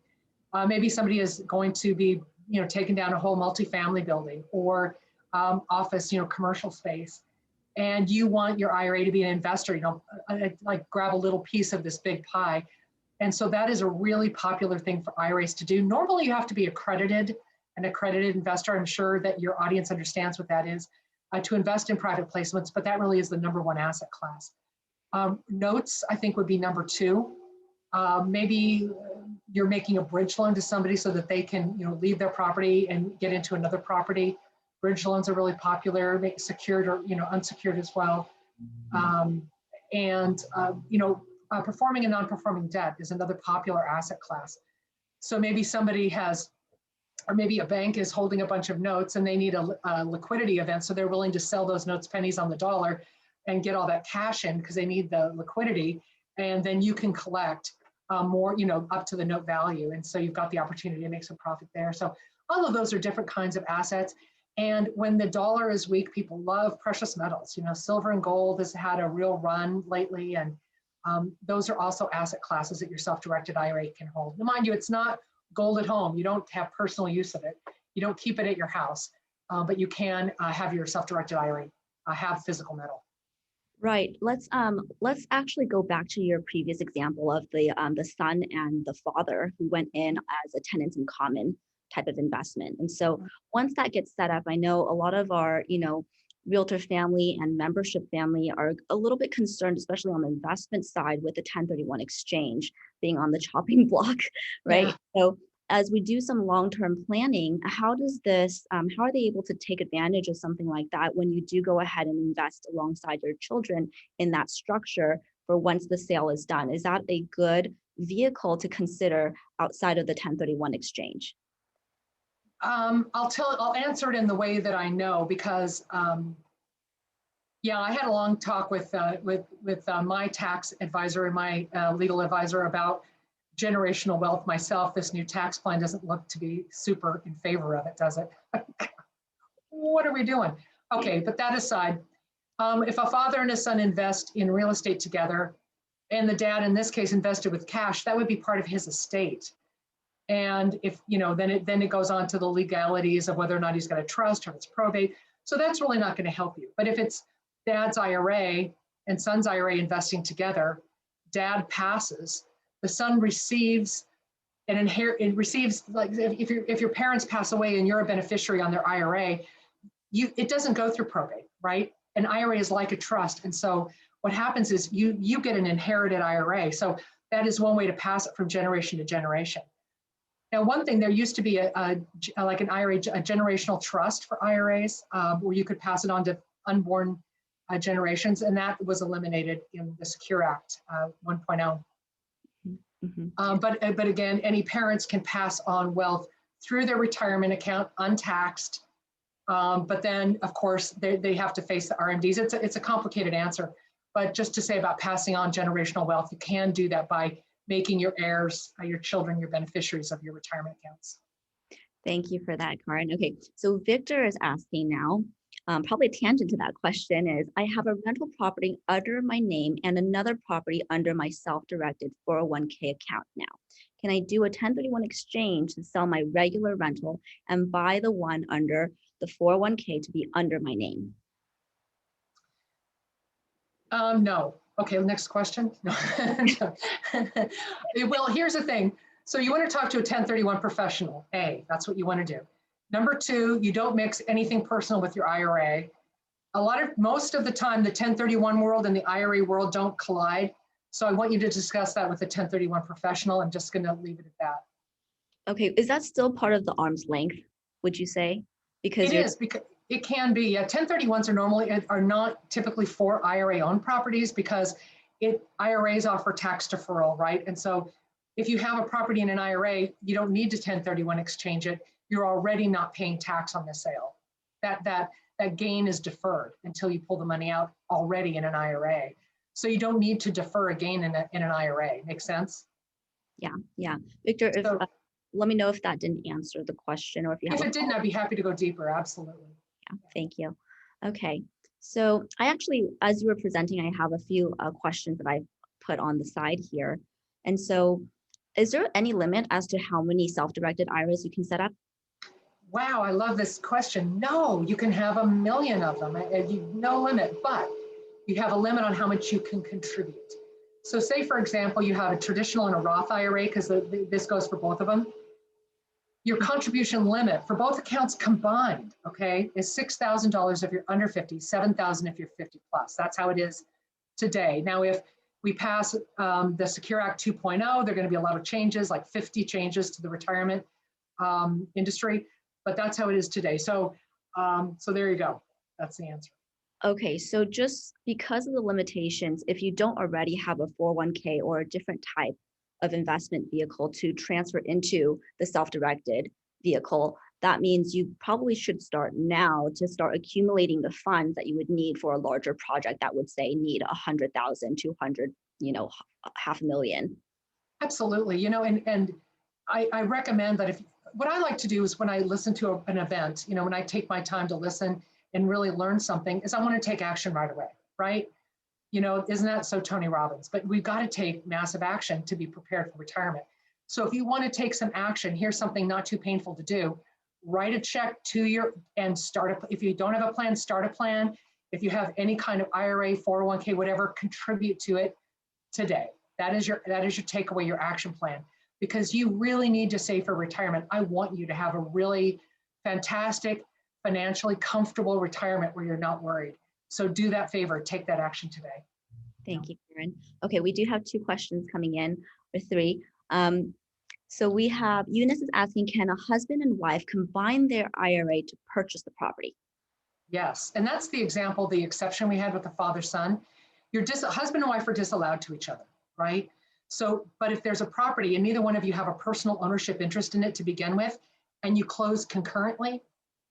Maybe somebody is going to be, taking down a whole multifamily building or office, commercial space, and you want your IRA to be an investor, like grab a little piece of this big pie. And so that is a really popular thing for IRAs to do. Normally you have to be an accredited investor. I'm sure that your audience understands what that is, to invest in private placements, but that really is the number one asset class. Notes, I think, would be number two. Maybe you're making a bridge loan to somebody so that they can, leave their property and get into another property. Bridge loans are really popular, secured or unsecured as well. Performing and non-performing debt is another popular asset class. So maybe somebody has, or maybe a bank is holding a bunch of notes and they need a liquidity event, so they're willing to sell those notes pennies on the dollar and get all that cash in because they need the liquidity, and then you can collect more, up to the note value, and so you've got the opportunity to make some profit there. So all of those are different kinds of assets. And when the dollar is weak, people love precious metals. Silver and gold has had a real run lately, and those are also asset classes that your self-directed IRA can hold. Now, mind you, it's not gold at home. You don't have personal use of it. You don't keep it at your house, but you can have your self-directed IRA have physical metal. Right. Let's actually go back to your previous example of the son and the father who went in as a tenants in common type of investment. And so once that gets set up, I know a lot of our, realtor family and membership family are a little bit concerned, especially on the investment side, with the 1031 exchange being on the chopping block, right? Yeah. So as we do some long-term planning, how are they able to take advantage of something like that when you do go ahead and invest alongside your children in that structure for once the sale is done? Is that a good vehicle to consider outside of the 1031 exchange? I'll answer it in the way that I know, because I had a long talk with my tax advisor and my legal advisor about generational wealth myself. This new tax plan doesn't look to be super in favor of it, does it? What are we doing? Okay, but that aside, if a father and a son invest in real estate together, and the dad in this case invested with cash, that would be part of his estate. And if, then it goes on to the legalities of whether or not he's got a trust or if it's probate. So that's really not going to help you. But if it's dad's IRA and son's IRA investing together, dad passes, the son receives like if your parents pass away and you're a beneficiary on their IRA, it doesn't go through probate, right? An IRA is like a trust. And so what happens is you get an inherited IRA. So that is one way to pass it from generation to generation. Now, one thing, there used to be like an IRA, a generational trust for IRAs, where you could pass it on to unborn generations, and that was eliminated in the Secure Act 1.0. But again, any parents can pass on wealth through their retirement account, untaxed. But then, of course, they have to face the RMDs. It's a complicated answer, but just to say about passing on generational wealth, you can do that by making your heirs, your children, your beneficiaries of your retirement accounts. Thank you for that, Kaaren. Okay, so Victor is asking now, probably a tangent to that question is, I have a rental property under my name and another property under my self-directed 401k account now. Can I do a 1031 exchange to sell my regular rental and buy the one under the 401k to be under my name? No. Okay, next question. No. Well, here's the thing. So you want to talk to a 1031 professional, A, that's what you want to do. Number two, you don't mix anything personal with your IRA. Most of the time, the 1031 world and the IRA world don't collide. So I want you to discuss that with a 1031 professional. I'm just going to leave it at that. Okay, is that still part of the arm's length, would you say? Because it is, because it can be. 1031s are not typically for IRA owned properties, because IRAs offer tax deferral, right? And so if you have a property in an IRA, you don't need to 1031 exchange it. You're already not paying tax on the sale. That gain is deferred until you pull the money out already in an IRA. So you don't need to defer a gain in an IRA. Make sense? Yeah. Victor, let me know if that didn't answer the question, or if you have. If it didn't, I'd be happy to go deeper. Absolutely. Yeah, thank you. Okay, so I actually, as you were presenting, I have a few questions that I put on the side here. And so, is there any limit as to how many self-directed IRAs you can set up? Wow, I love this question. No, you can have 1 million of them, no limit, but you have a limit on how much you can contribute. So say, for example, you have a traditional and a Roth IRA, because this goes for both of them. Your contribution limit for both accounts combined, okay, is $6,000 if you're under 50, $7,000 if you're 50 plus. That's how it is today. Now, if we pass the Secure Act 2.0, there are going to be a lot of changes, like 50 changes to the retirement industry, but that's how it is today. So, so there you go. That's the answer. Okay, so just because of the limitations, if you don't already have a 401k or a different type of investment vehicle to transfer into the self-directed vehicle, that means you probably should start now to start accumulating the funds that you would need for a larger project that would say need 100,000, 200, $500,000. Absolutely. And I recommend that what I like to do is when I listen to an event, when I take my time to listen and really learn something, is I want to take action right away, right? Isn't that so Tony Robbins? But we've got to take massive action to be prepared for retirement. So if you want to take some action, here's something not too painful to do. Write a check and if you don't have a plan, start a plan. If you have any kind of IRA, 401k, whatever, contribute to it today. That is your takeaway, your action plan, because you really need to save for retirement. I want you to have a really fantastic, financially comfortable retirement where you're not worried. So do that favor, take that action today. Thank you, Kaaren. Okay, we do have 2 questions coming in, or 3. So we have, Eunice is asking, can a husband and wife combine their IRA to purchase the property? Yes, and that's the exception we had with the father-son. Your husband and wife are disallowed to each other, right? So, but if there's a property and neither one of you have a personal ownership interest in it to begin with, and you close concurrently,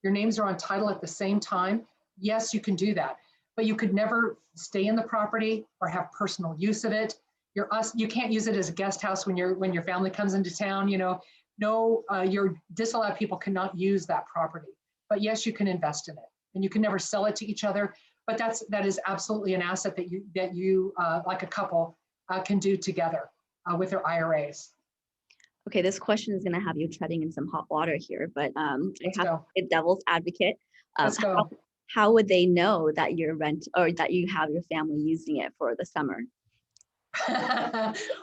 your names are on title at the same time, yes, you can do that. But you could never stay in the property or have personal use of it. You can't use it as a guest house when your family comes into town. Your disallowed people cannot use that property. But yes, you can invest in it, and you can never sell it to each other. But that is absolutely an asset that you like a couple can do together with their IRAs. Okay, this question is going to have you treading in some hot water here, but I have to be a devil's advocate. Let's go. How would they know that that you have your family using it for the summer?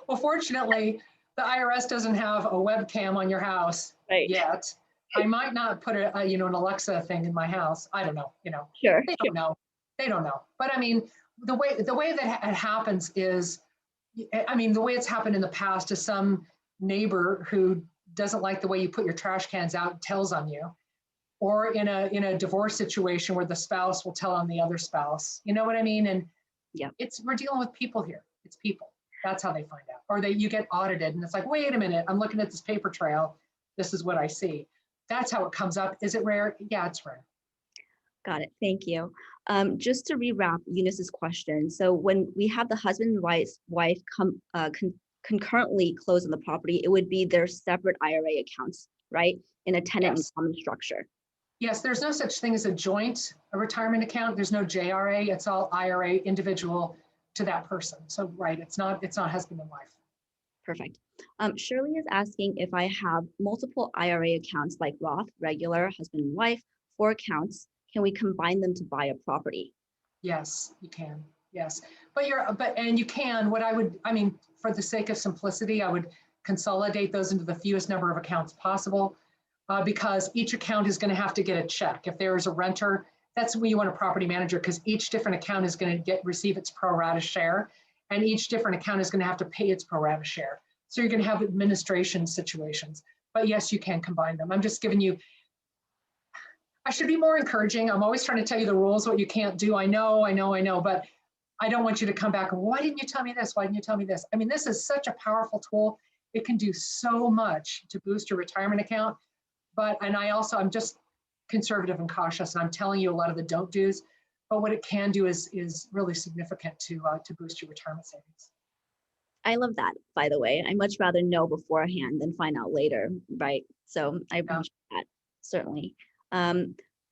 Well, fortunately, the IRS doesn't have a webcam on your house yet. I might not put an Alexa thing in my house. I don't know. Sure. They don't know. They don't know. But I mean, the way that it happens is, I mean, the way it's happened in the past is some neighbor who doesn't like the way you put your trash cans out tells on you, or in a divorce situation where the spouse will tell on the other spouse. You know what I mean? And Yeah. we're dealing with people here. It's people. That's how they find out. Or you get audited and it's like, wait a minute, I'm looking at this paper trail. This is what I see. That's how it comes up. Is it rare? Yeah, it's rare. Got it. Thank you. Just to rewrap Eunice's question. So when we have the husband and wife concurrently close on the property, it would be their separate IRA accounts, right? In a tenant and common structure. Yes, there's no such thing as a joint retirement account. There's no JRA. It's all IRA individual to that person. So right, it's not husband and wife. Perfect. Shirley is asking if I have multiple IRA accounts like Roth, regular, husband and wife, 4 accounts, can we combine them to buy a property? Yes, you can. Yes, but you can. I mean, for the sake of simplicity, I would consolidate those into the fewest number of accounts possible, because each account is going to have to get a check. If there is a renter, that's when you want a property manager, because each different account is going to receive its pro rata share, and each different account is going to have to pay its pro rata share. So you're going to have administration situations. But yes, you can combine them. I'm just giving you. I should be more encouraging. I'm always trying to tell you the rules, what you can't do. I know, but I don't want you to come back and, why didn't you tell me this? Why didn't you tell me this? I mean, this is such a powerful tool. It can do so much to boost your retirement account. I'm just conservative and cautious, and I'm telling you a lot of the don't do's, but what it can do is really significant to boost your retirement savings. I love that, by the way. I much rather know beforehand than find out later, right? So I appreciate that, certainly.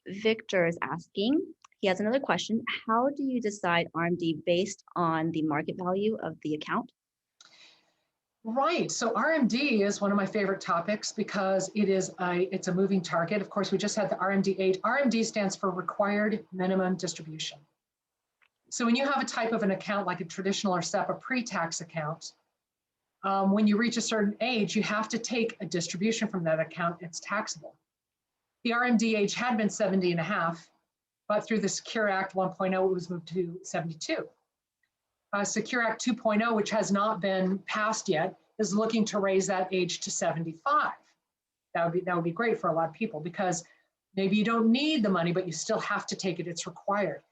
Victor is asking, he has another question. How do you decide RMD based on the market value of the account? Right. So RMD is one of my favorite topics because it's a moving target. Of course, we just had the RMD 8. RMD stands for Required Minimum Distribution. So when you have a type of an account like a traditional or SEPA pre-tax account, when you reach a certain age, you have to take a distribution from that account. It's taxable. The RMD age had been 70 and a half, but through the Secure Act 1.0, it was moved to 72. Secure Act 2.0, which has not been passed yet, is looking to raise that age to 75. That would be great for a lot of people, because maybe you don't need the money, but you still have to take it. It's required.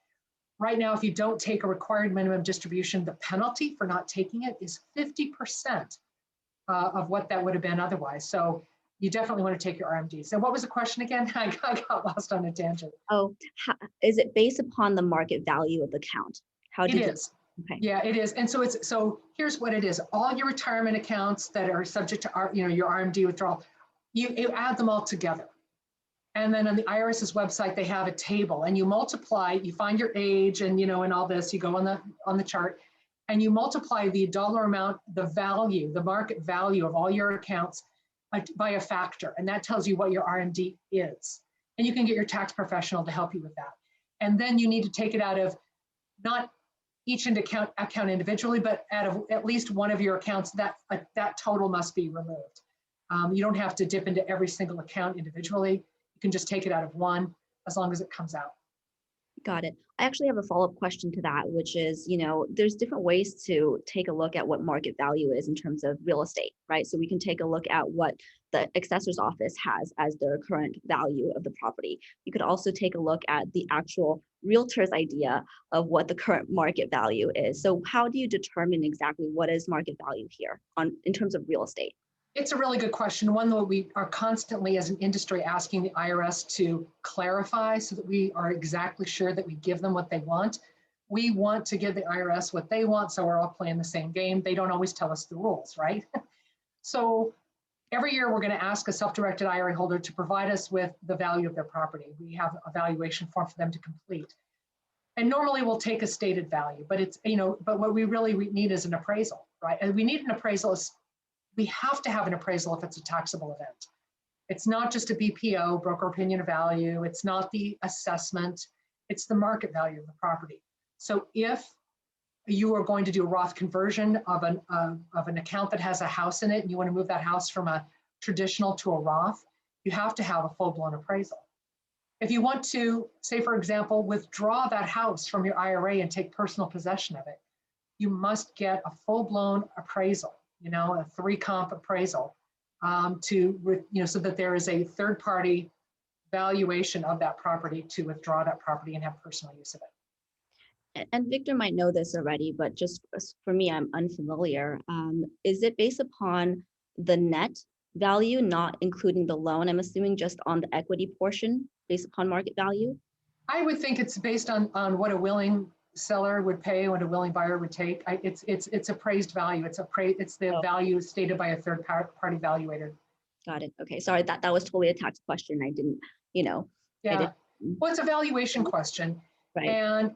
Right now, if you don't take a required minimum distribution, the penalty for not taking it is 50% of what that would have been otherwise. So you definitely want to take your RMD. So what was the question again? I got lost on a tangent. Oh, is it based upon the market value of the account? It is. Okay. Yeah, it is. And so here's what it is. All your retirement accounts that are subject to your RMD withdrawal, you add them all together. And then on the IRS's website, they have a table, and you multiply, you find your age and and all this, you go on the chart, and you multiply the dollar amount, the value, the market value of all your accounts by a factor. And that tells you what your RMD is. And you can get your tax professional to help you with that. And then you need to take it out of not each account individually, but out of at least one of your accounts, that total must be removed. You don't have to dip into every single account individually. You can just take it out of one as long as it comes out. Got it. I actually have a follow-up question to that, which is, there's different ways to take a look at what market value is in terms of real estate, right? So we can take a look at what the assessor's office has as their current value of the property. You could also take a look at the actual realtor's idea of what the current market value is. So how do you determine exactly what is market value here in terms of real estate? It's a really good question, one that we are constantly as an industry asking the IRS to clarify so that we are exactly sure that we give them what they want. We want to give the IRS what they want, so we're all playing the same game. They don't always tell us the rules, right? So every year we're going to ask a self-directed IRA holder to provide us with the value of their property. We have a valuation form for them to complete. And normally we'll take a stated value, but but what we really need is an appraisal, right? And we need an appraisal. We have to have an appraisal if it's a taxable event. It's not just a BPO, broker opinion of value. It's not the assessment. It's the market value of the property. So if you are going to do a Roth conversion of an account that has a house in it, and you want to move that house from a traditional to a Roth, you have to have a full-blown appraisal. If you want to, say, for example, withdraw that house from your IRA and take personal possession of it, you must get a full-blown appraisal, a 3-comp appraisal so that there is a third-party valuation of that property to withdraw that property and have personal use of it. And Victor might know this already, but just for me, I'm unfamiliar. Is it based upon the net value, not including the loan? I'm assuming just on the equity portion based upon market value? I would think it's based on what a willing seller would pay, what a willing buyer would take. It's appraised value. It's the value stated by a third party evaluator. Got it. Okay. Sorry, that was totally a tax question. I didn't, Yeah. Well, it's a valuation question. Right.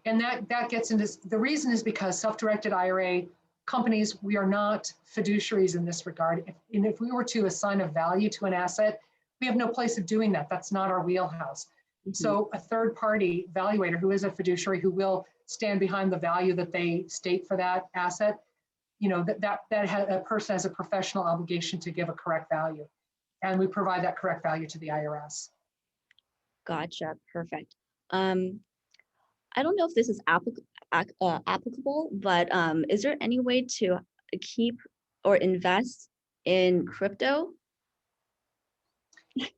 And that gets into, the reason is because self-directed IRA companies, we are not fiduciaries in this regard. If we were to assign a value to an asset, we have no place of doing that. That's not our wheelhouse. Mm-hmm. So a third party evaluator who is a fiduciary who will stand behind the value that they state for that asset, a person has a professional obligation to give a correct value. And we provide that correct value to the IRS. Gotcha. Perfect. I don't know if this is applicable, but is there any way to keep or invest in crypto?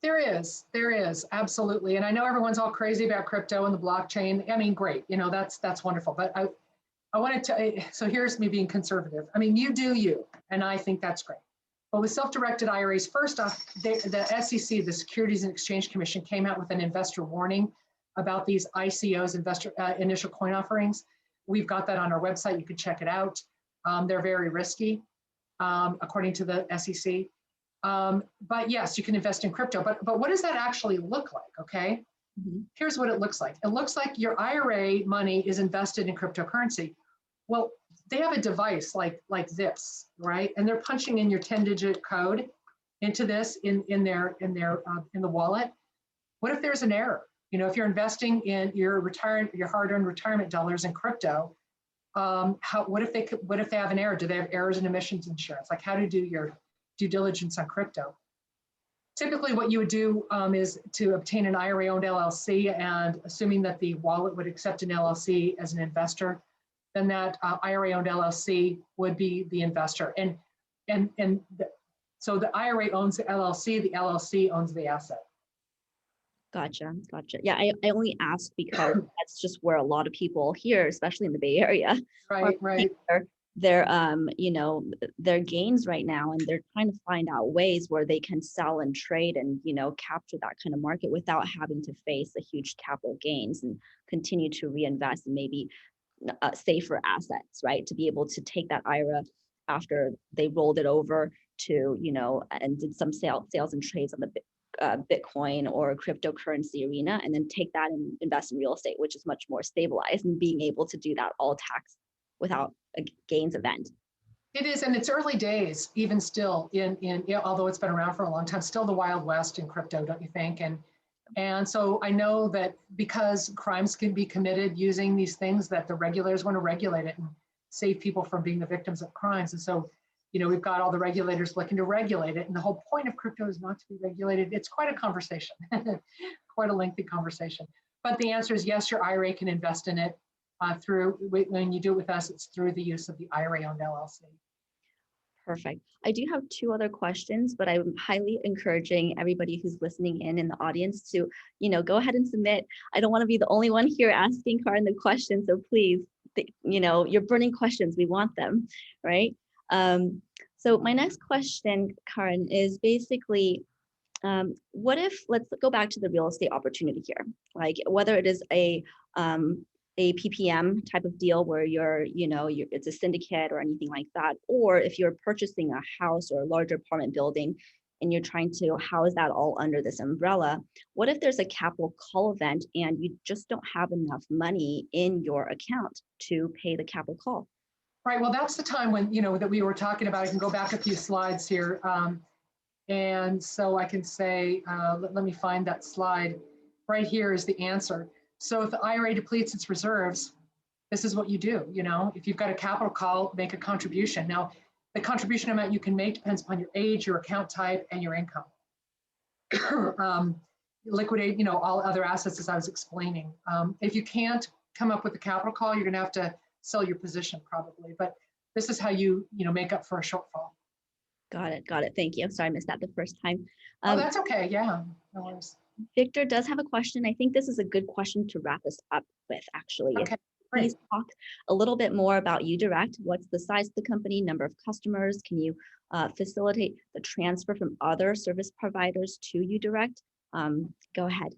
There is, absolutely. And I know everyone's all crazy about crypto and the blockchain. I mean, great, that's wonderful. But I wanted to, so here's me being conservative. I mean, you do you, and I think that's great. But with self-directed IRAs, first off, the SEC, the Securities and Exchange Commission, came out with an investor warning about these ICOs, initial coin offerings. We've got that on our website. You can check it out. They're very risky, according to the SEC. But yes, you can invest in crypto. But what does that actually look like? Okay. Mm-hmm. Here's what it looks like. It looks like your IRA money is invested in cryptocurrency. Well, they have a device like this, right? And they're punching in your 10-digit code into this in the wallet. What if there's an error? If you're investing in your hard-earned retirement dollars in crypto, what if they have an error? Do they have errors in emissions insurance? Like, how to do your due diligence on crypto? Typically, what you would do is to obtain an IRA-owned LLC, and assuming that the wallet would accept an LLC as an investor, then that IRA-owned LLC would be the investor. So the IRA owns the LLC owns the asset. Gotcha. Yeah, I only ask because that's just where a lot of people here, especially in the Bay Area, right. Their gains right now, and they're trying to find out ways where they can sell and trade and capture that kind of market without having to face the huge capital gains and continue to reinvest in maybe safer assets, right? To be able to take that IRA after they rolled it over to and did some sales and trades on the Bitcoin or cryptocurrency arena, and then take that and invest in real estate, which is much more stabilized, and being able to do that all tax without a gains event. It is, and it's early days, even still although it's been around for a long time, still the Wild West in crypto, don't you think? And so I know that because crimes can be committed using these things, that the regulators want to regulate it and save people from being the victims of crimes. And so we've got all the regulators looking to regulate it. And the whole point of crypto is not to be regulated. It's quite a conversation, quite a lengthy conversation. But the answer is yes, your IRA can invest in it when you do it with us, it's through the use of the IRA-owned LLC. Perfect. I do have 2 other questions, but I'm highly encouraging everybody who's listening in the audience to, go ahead and submit. I don't want to be the only one here asking Kaaren the question. So please, your burning questions, we want them, right? So my next question, Kaaren, is basically, what if, let's go back to the real estate opportunity here, like whether it is a PPM type of deal where it's a syndicate or anything like that, or if you're purchasing a house or a larger apartment building and you're trying to house that all under this umbrella, what if there's a capital call event and you just don't have enough money in your account to pay the capital call? Right. Well, that's the time when, that we were talking about. I can go back a few slides here. And so I can say, let me find that slide. Right here is the answer. So if the IRA depletes its reserves, this is what you do. If you've got a capital call, make a contribution. Now, the contribution amount you can make depends upon your age, your account type, and your income. liquidate, all other assets as I was explaining. If you can't come up with a capital call, you're going to have to sell your position probably. But this is how you make up for a shortfall. Got it. Got it. Thank you. Sorry, I missed that the first time. Oh, that's okay. Yeah, no worries. Victor does have a question. I think this is a good question to wrap us up with, actually. Okay, Please great. talk a little bit more about uDirect. What's the size of the company, number of customers? Can you facilitate the transfer from other service providers to uDirect? Go ahead.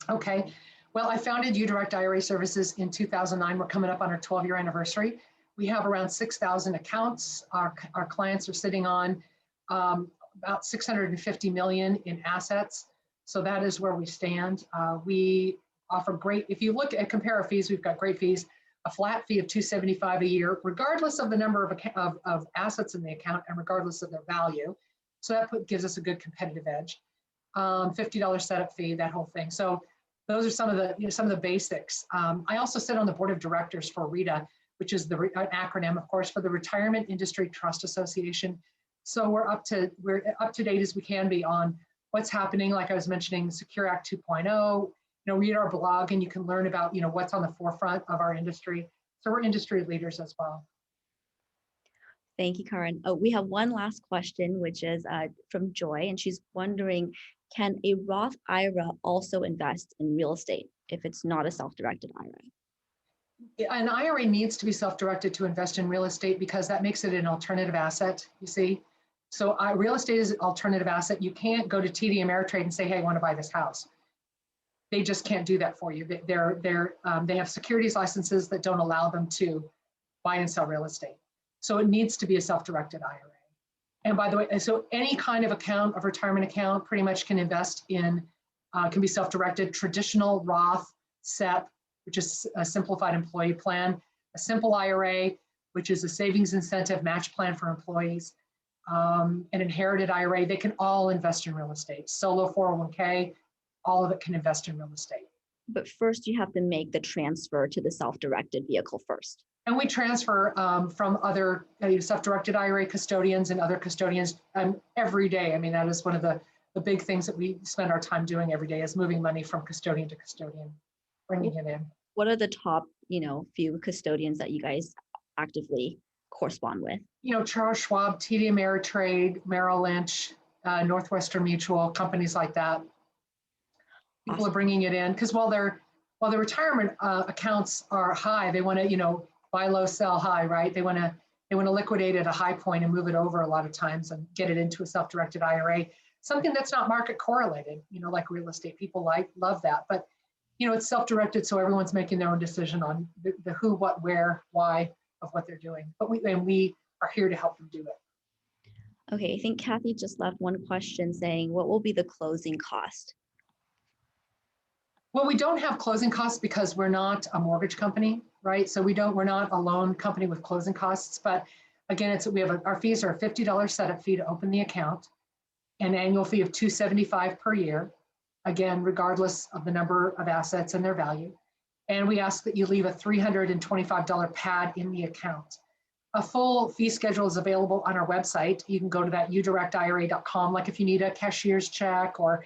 Okay. Well, I founded uDirect IRA Services in 2009. We're coming up on our 12-year anniversary. We have around 6,000 accounts. Our clients are sitting on about 650 million in assets. So that is where we stand. We offer great, if you look at compare our fees, we've got great fees, a flat fee of $275 a year, regardless of the number of assets in the account and regardless of their value. So that gives us a good competitive edge. $50 setup fee, that whole thing. So those are some of the basics. I also sit on the board of directors for RITA, which is an acronym, of course, for the Retirement Industry Trust Association. So we're up to date as we can be on what's happening. Like I was mentioning, Secure Act 2.0. Read our blog and you can learn about what's on the forefront of our industry. So we're industry leaders as well. Thank you, Kaaren. Oh, we have one last question, which is from Joy, and she's wondering, can a Roth IRA also invest in real estate if it's not a self-directed IRA? An IRA needs to be self-directed to invest in real estate because that makes it an alternative asset, you see. So real estate is an alternative asset. You can't go to TD Ameritrade and say, hey, I want to buy this house. They just can't do that for you. They have securities licenses that don't allow them to buy and sell real estate. So it needs to be a self-directed IRA. And by the way, so any kind of account, of retirement account, pretty much can invest in, can be self-directed, traditional Roth, SEP, which is a simplified employee plan, a simple IRA, which is a savings incentive match plan for employees, an inherited IRA. They can all invest in real estate. Solo 401k, all of it can invest in real estate. But first you have to make the transfer to the self-directed vehicle first. And we transfer from other self-directed IRA custodians and other custodians every day. I mean, that is one of the big things that we spend our time doing every day is moving money from custodian to custodian, bringing it in. What are the top, few custodians that you guys actively correspond with? Charles Schwab, TD Ameritrade, Merrill Lynch, Northwestern Mutual, companies like that. People Awesome. are bringing it in because while the retirement accounts are high, they want to, buy low, sell high, right? They want to liquidate at a high point and move it over a lot of times and get it into a self-directed IRA, something that's not market correlated, like real estate. People love that, but it's self-directed, so everyone's making their own decision on the who, what, where, why of what they're doing. But we are here to help them do it. Okay, I think Kathy just left one question saying, what will be the closing cost? Well, we don't have closing costs because we're not a mortgage company, right? So we're not a loan company with closing costs. But again, our fees are a $50 setup fee to open the account, an annual fee of $275 per year, again, regardless of the number of assets and their value. And we ask that you leave a $325 pad in the account. A full fee schedule is available on our website. You can go to that udirectira.com, like if you need a cashier's check, or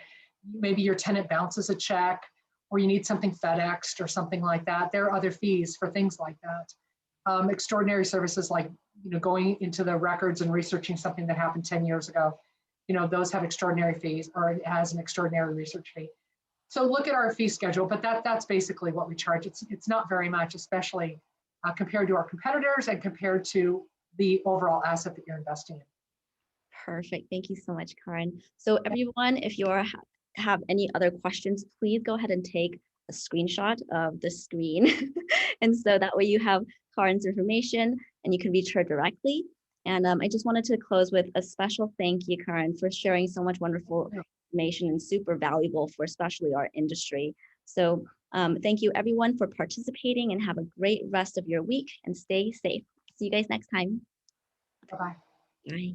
maybe your tenant bounces a check, or you need something FedExed or something like that. There are other fees for things like that. Extraordinary services like going into the records and researching something that happened 10 years ago. Those have extraordinary fees, or it has an extraordinary research fee. So look at our fee schedule, but that's basically what we charge. It's not very much, especially compared to our competitors and compared to the overall asset that you're investing in. Perfect. Thank you so much, Kaaren. So everyone, if you have any other questions, please go ahead and take a screenshot of the screen. And so that way you have Karen's information and you can reach her directly. And I just wanted to close with a special thank you, Kaaren, for sharing so much wonderful information and super valuable for especially our industry. So thank you everyone for participating and have a great rest of your week and stay safe. See you guys next time. Bye-bye. Bye.